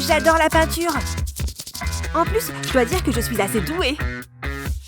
j'adore la peinture. En plus, je dois dire que je suis assez douée.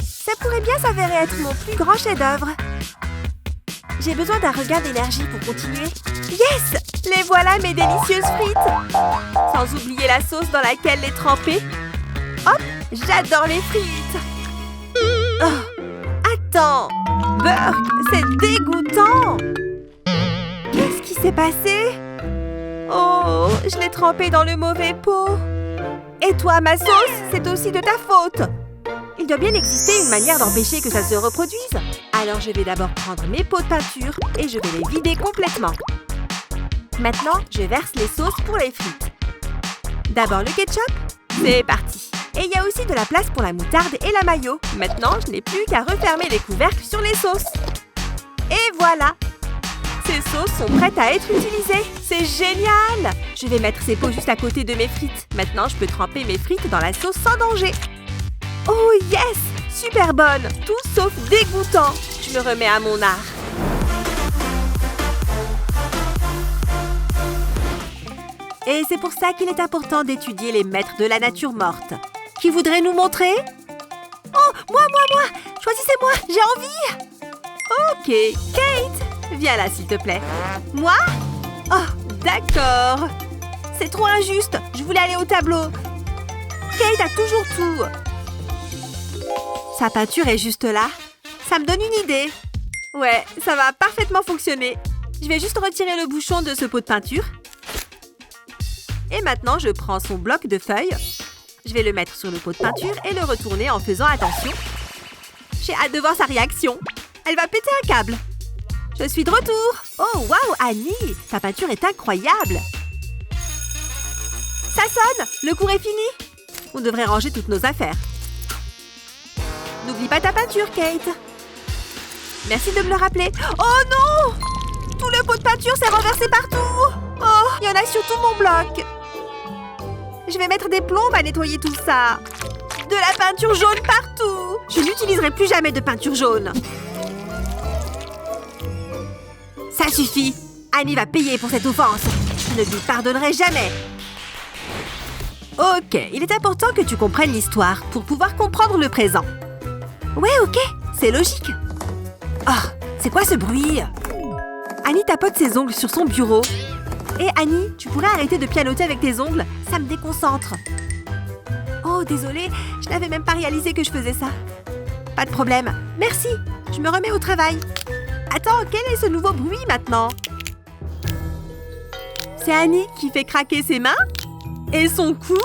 Ça pourrait bien s'avérer être mon plus grand chef-d'œuvre. J'ai besoin d'un regain d'énergie pour continuer. Yes! Les voilà, mes délicieuses frites! Sans oublier la sauce dans laquelle les tremper. Hop! J'adore les frites! Oh, attends! Burk, c'est dégoûtant! Qu'est-ce qui s'est passé? Oh, je l'ai trempé dans le mauvais pot. Et toi, ma sauce, c'est aussi de ta faute. Il doit bien exister une manière d'empêcher que ça se reproduise. Alors je vais d'abord prendre mes pots de peinture et je vais les vider complètement. Maintenant, je verse les sauces pour les frites. D'abord le ketchup. C'est parti. Et il y a aussi de la place pour la moutarde et la mayo. Maintenant, je n'ai plus qu'à refermer les couvercles sur les sauces. Et voilà! Ces sauces sont prêtes à être utilisées. C'est génial! Je vais mettre ces pots juste à côté de mes frites. Maintenant, je peux tremper mes frites dans la sauce sans danger. Oh yes! Super bonne! Tout sauf dégoûtant. Je me remets à mon art. Et c'est pour ça qu'il est important d'étudier les maîtres de la nature morte. Qui voudrait nous montrer? Oh, moi! Choisissez-moi, j'ai envie! Ok, Kate, viens là s'il te plaît. Moi? Oh, d'accord. C'est trop injuste, je voulais aller au tableau. Kate a toujours tout. Sa peinture est juste là. Ça me donne une idée. Ouais, ça va parfaitement fonctionner. Je vais juste retirer le bouchon de ce pot de peinture. Et maintenant, je prends son bloc de feuilles. Je vais le mettre sur le pot de peinture et le retourner en faisant attention. J'ai hâte de voir sa réaction. Elle va péter un câble. Je suis de retour. Oh, waouh, Annie, ta peinture est incroyable. Ça sonne, le cours est fini. On devrait ranger toutes nos affaires. N'oublie pas ta peinture, Kate. Merci de me le rappeler. Oh non! Tout le pot de peinture s'est renversé partout. Oh, il y en a sur tout mon bloc. Je vais mettre des plombes à nettoyer tout ça. De la peinture jaune partout. Je n'utiliserai plus jamais de peinture jaune. Ça suffit. Annie va payer pour cette offense. Je ne lui pardonnerai jamais. Ok, il est important que tu comprennes l'histoire pour pouvoir comprendre le présent. Ouais, ok, c'est logique. Oh, c'est quoi ce bruit? Annie tapote ses ongles sur son bureau. Et Annie, tu pourrais arrêter de pianoter avec tes ongles? Ça me déconcentre. Oh, désolée, je n'avais même pas réalisé que je faisais ça. Pas de problème. Merci, je me remets au travail. Attends, quel est ce nouveau bruit maintenant? C'est Annie qui fait craquer ses mains? Et son cou?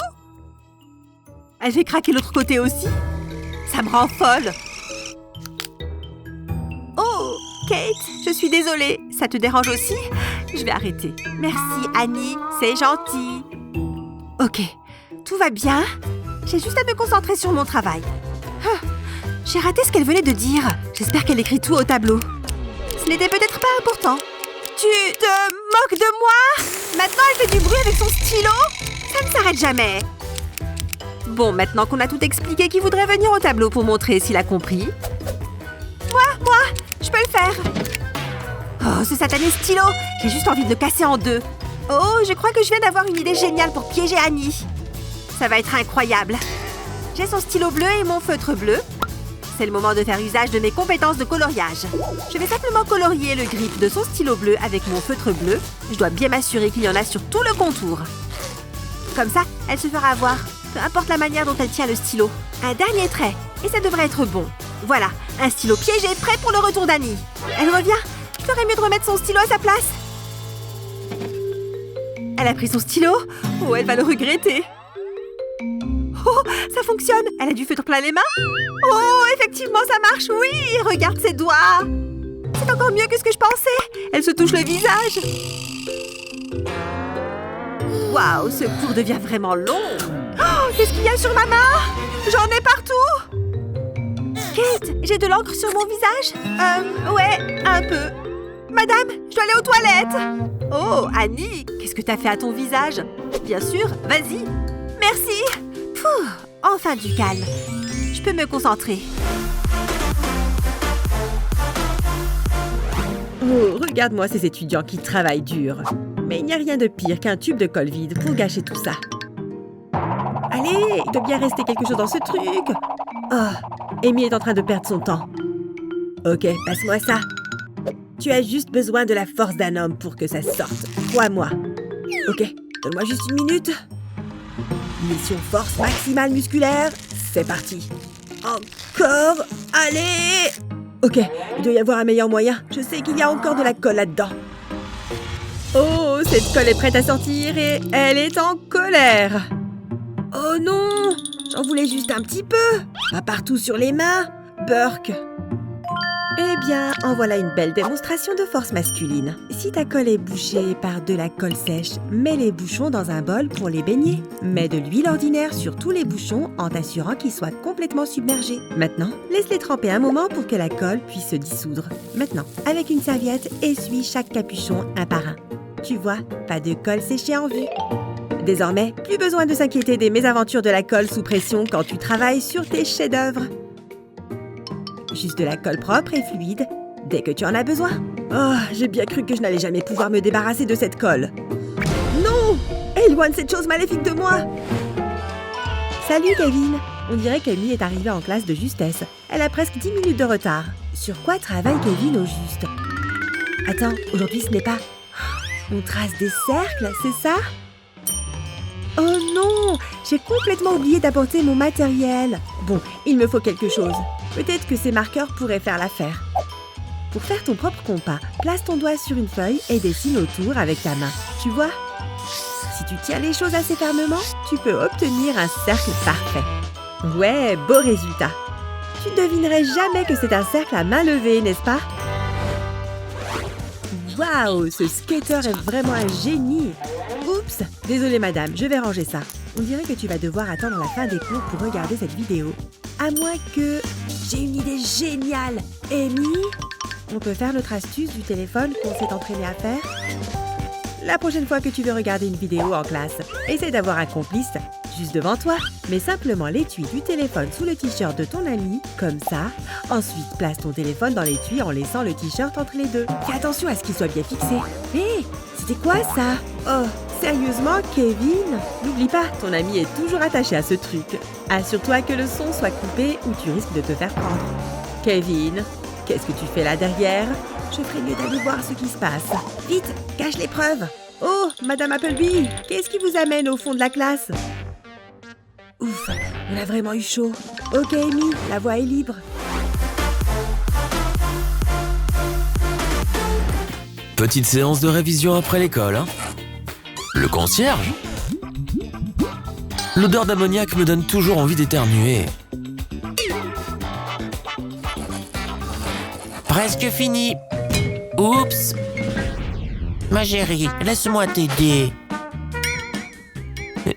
Elle fait craquer l'autre côté aussi? Ça me rend folle. Oh, Kate, je suis désolée. Ça te dérange aussi? Je vais arrêter. Merci, Annie. C'est gentil. Ok, tout va bien. J'ai juste à me concentrer sur mon travail. J'ai raté ce qu'elle venait de dire. J'espère qu'elle écrit tout au tableau. Ce n'était peut-être pas important. Tu te moques de moi? Maintenant, elle fait du bruit avec son stylo? Ça ne s'arrête jamais. Bon, maintenant qu'on a tout expliqué, qui voudrait venir au tableau pour montrer s'il a compris? Moi, je peux le faire. Oh, ce satané stylo! J'ai juste envie de le casser en deux. Oh, je crois que je viens d'avoir une idée géniale pour piéger Annie. Ça va être incroyable. J'ai son stylo bleu et mon feutre bleu. C'est le moment de faire usage de mes compétences de coloriage. Je vais simplement colorier le grip de son stylo bleu avec mon feutre bleu. Je dois bien m'assurer qu'il y en a sur tout le contour. Comme ça, elle se fera avoir, peu importe la manière dont elle tient le stylo. Un dernier trait, et ça devrait être bon. Voilà, un stylo piégé prêt pour le retour d'Annie. Elle revient. Ferait mieux de remettre son stylo à sa place. Elle a pris son stylo. Oh, elle va le regretter. Oh, ça fonctionne. Elle a du feutre plein les mains. Oh, effectivement, ça marche. Oui, regarde ses doigts. C'est encore mieux que ce que je pensais. Elle se touche le visage. Waouh, ce cours devient vraiment long. Oh, qu'est-ce qu'il y a sur ma main? J'en ai partout. Kate, j'ai de l'encre sur mon visage? Ouais, un peu. Madame, je dois aller aux toilettes. Oh, Annie, qu'est-ce que t'as fait à ton visage? Bien sûr, vas-y. Merci. Pouh, enfin du calme. Je peux me concentrer. Oh, regarde-moi ces étudiants qui travaillent dur. Mais il n'y a rien de pire qu'un tube de colle vide pour gâcher tout ça. Allez, il doit bien rester quelque chose dans ce truc. Oh, Amy est en train de perdre son temps. Ok, passe-moi ça. Tu as juste besoin de la force d'un homme pour que ça sorte. Crois-moi. Ok, donne-moi juste une minute. Mission force maximale musculaire. C'est parti. Encore. Allez. Ok, il doit y avoir un meilleur moyen. Je sais qu'il y a encore de la colle là-dedans. Oh, cette colle est prête à sortir et elle est en colère. Oh non, j'en voulais juste un petit peu. Pas partout sur les mains. Burk. Eh bien, en voilà une belle démonstration de force masculine. Si ta colle est bouchée par de la colle sèche, mets les bouchons dans un bol pour les baigner. Mets de l'huile ordinaire sur tous les bouchons en t'assurant qu'ils soient complètement submergés. Maintenant, laisse-les tremper un moment pour que la colle puisse se dissoudre. Maintenant, avec une serviette, essuie chaque capuchon un par un. Tu vois, pas de colle séchée en vue. Désormais, plus besoin de s'inquiéter des mésaventures de la colle sous pression quand tu travailles sur tes chefs-d'œuvre. Juste de la colle propre et fluide, dès que tu en as besoin. Oh, j'ai bien cru que je n'allais jamais pouvoir me débarrasser de cette colle. Non! Éloigne cette chose maléfique de moi! Salut, Kevin! On dirait qu'Amy est arrivée en classe de justesse. Elle a presque 10 minutes de retard. Sur quoi travaille Kevin au juste? Attends, aujourd'hui ce n'est pas... On trace des cercles, c'est ça? Oh non! J'ai complètement oublié d'apporter mon matériel. Bon, il me faut quelque chose. Peut-être que ces marqueurs pourraient faire l'affaire. Pour faire ton propre compas, place ton doigt sur une feuille et dessine autour avec ta main. Tu vois? Si tu tiens les choses assez fermement, tu peux obtenir un cercle parfait. Ouais, beau résultat. Tu ne devinerais jamais que c'est un cercle à main levée, n'est-ce pas? Waouh, ce skater est vraiment un génie! Oups, désolée madame, je vais ranger ça. On dirait que tu vas devoir attendre la fin des cours pour regarder cette vidéo. À moins que... J'ai une idée géniale! Amy, on peut faire notre astuce du téléphone qu'on s'est entraîné à faire? La prochaine fois que tu veux regarder une vidéo en classe, essaie d'avoir un complice juste devant toi. Mets simplement l'étui du téléphone sous le t-shirt de ton ami, comme ça. Ensuite, place ton téléphone dans l'étui en laissant le t-shirt entre les deux. Fais attention à ce qu'il soit bien fixé. Hé, c'était quoi ça? Oh, sérieusement, Kevin? N'oublie pas, ton ami est toujours attaché à ce truc. Assure-toi que le son soit coupé ou tu risques de te faire prendre. Kevin, qu'est-ce que tu fais là derrière? Je ferais mieux d'aller voir ce qui se passe. Vite, cache les preuves. Oh, Madame Appleby, qu'est-ce qui vous amène au fond de la classe? Ouf, on a vraiment eu chaud. Ok, Amy, la voie est libre. Petite séance de révision après l'école, hein? Le concierge? L'odeur d'ammoniac me donne toujours envie d'éternuer. Presque fini. Oups. Ma chérie, laisse-moi t'aider.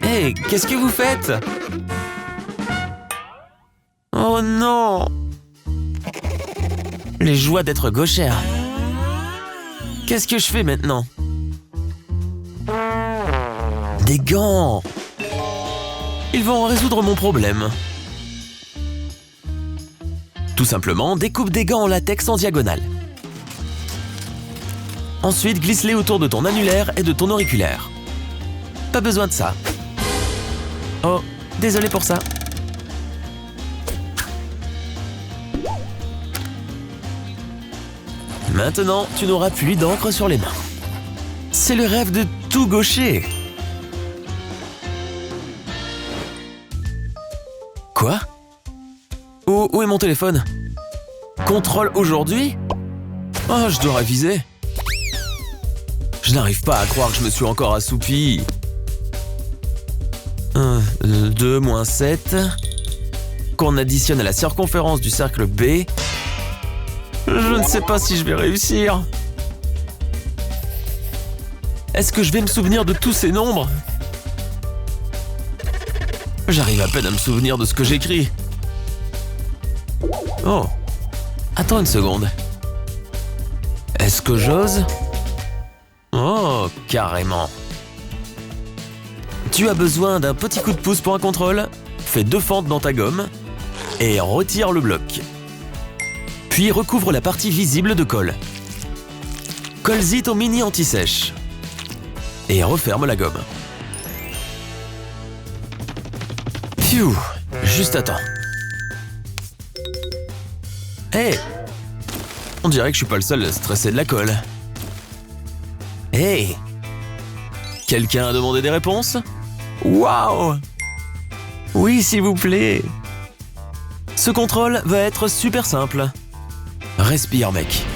Hé, qu'est-ce que vous faites? Oh non! Les joies d'être gauchère. Qu'est-ce que je fais maintenant? Des gants! Ils vont résoudre mon problème. Tout simplement, découpe des gants en latex en diagonale. Ensuite, glisse-les autour de ton annulaire et de ton auriculaire. Pas besoin de ça. Oh, désolé pour ça. Maintenant, tu n'auras plus d'encre sur les mains. C'est le rêve de tout gaucher. Quoi? Où est mon téléphone? Contrôle aujourd'hui? Oh, je dois réviser. Je n'arrive pas à croire que je me suis encore assoupi. 2 moins 7. Qu'on additionne à la circonférence du cercle B. Je ne sais pas si je vais réussir. Est-ce que je vais me souvenir de tous ces nombres? J'arrive à peine à me souvenir de ce que j'écris. Oh, attends une seconde. Est-ce que j'ose? Oh, carrément. Tu as besoin d'un petit coup de pouce pour un contrôle. Fais 2 fentes dans ta gomme et retire le bloc. Puis recouvre la partie visible de colle. Colle-y ton mini anti-sèche. Et referme la gomme. Pfiou, juste à temps. Hé! On dirait que je suis pas le seul stressé de la colle. Hé! Quelqu'un a demandé des réponses? Waouh! Oui, s'il vous plaît. Ce contrôle va être super simple. Respire, mec.